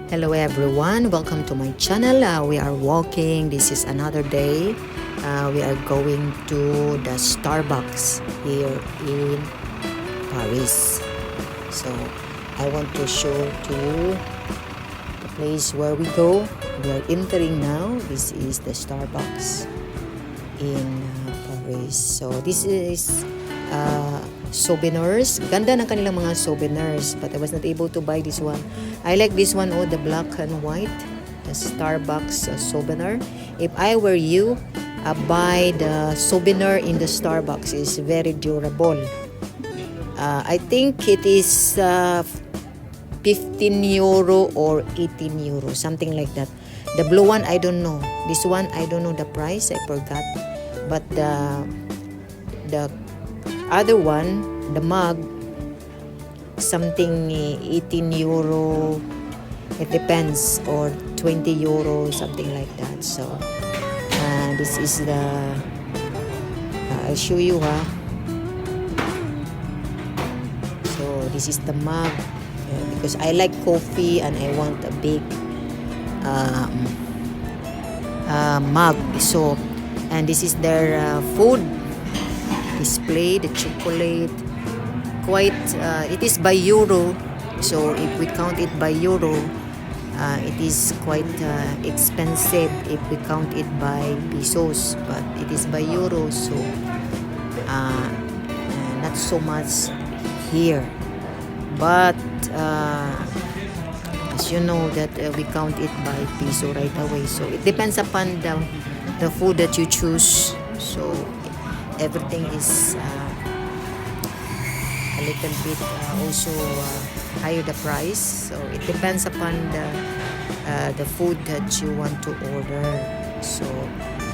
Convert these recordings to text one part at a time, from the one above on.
Hello everyone, welcome to my channel. We are walking. This is another day. We are going to the Starbucks here in Paris. So I want to show to you the place where we go. We are entering now. This is the Starbucks in Paris. So this is souvenirs. Ganda ng kanilang mga souvenirs, but I was not able to buy this one. I like this one, the black and white, the Starbucks souvenir. If I were you, buy the souvenir in the Starbucks. Is very durable. I think it is 15 euro or 18 euro, something like that. The blue one, I don't know. This one, I don't know the price. I forgot. But the other one, the mug, something 18 euro, it depends, or 20 euro, something like that. So this is the I'll show you so this is the mug, because I like coffee and I want a big mug. So and this is their food display, the chocolate. Quite it is by euro, so if we count it by euro, it is quite expensive if we count it by pesos, but it is by euro, so not so much here. But as you know that we count it by peso right away, so it depends upon the food that you choose. So everything is a little bit also higher the price, so it depends upon the food that you want to order. So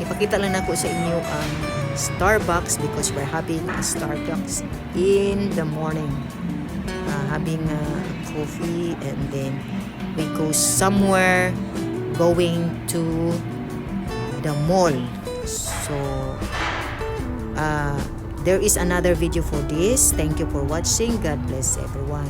ipakita lang ako sa inyo ang Starbucks, because we're having a Starbucks in the morning, having coffee, and then we go somewhere, going to the mall. So there is another video for this. Thank you for watching. God bless everyone.